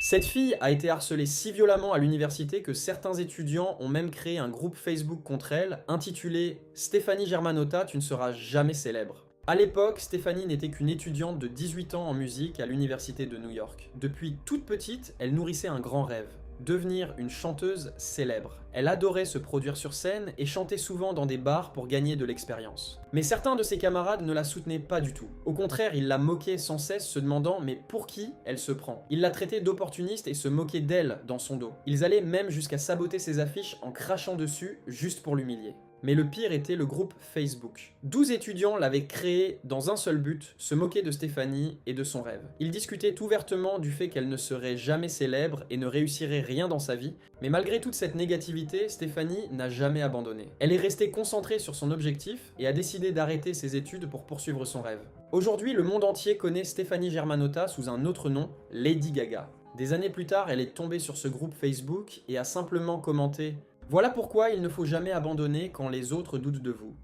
Cette fille a été harcelée si violemment à l'université que certains étudiants ont même créé un groupe Facebook contre elle, intitulé Stéphanie Germanotta, tu ne seras jamais célèbre. À l'époque, Stéphanie n'était qu'une étudiante de 18 ans en musique à l'université de New York. Depuis toute petite, elle nourrissait un grand rêve, devenir une chanteuse célèbre. Elle adorait se produire sur scène et chantait souvent dans des bars pour gagner de l'expérience. Mais certains de ses camarades ne la soutenaient pas du tout. Au contraire, ils la moquaient sans cesse, se demandant mais pour qui elle se prend. Ils la traitaient d'opportuniste et se moquaient d'elle dans son dos. Ils allaient même jusqu'à saboter ses affiches en crachant dessus juste pour l'humilier. Mais le pire était le groupe Facebook. 12 étudiants l'avaient créé dans un seul but, se moquer de Stéphanie et de son rêve. Ils discutaient ouvertement du fait qu'elle ne serait jamais célèbre et ne réussirait rien dans sa vie, mais malgré toute cette négativité, Stéphanie n'a jamais abandonné. Elle est restée concentrée sur son objectif et a décidé d'arrêter ses études pour poursuivre son rêve. Aujourd'hui, le monde entier connaît Stéphanie Germanotta sous un autre nom, Lady Gaga. Des années plus tard, elle est tombée sur ce groupe Facebook et a simplement commenté: voilà pourquoi il ne faut jamais abandonner quand les autres doutent de vous.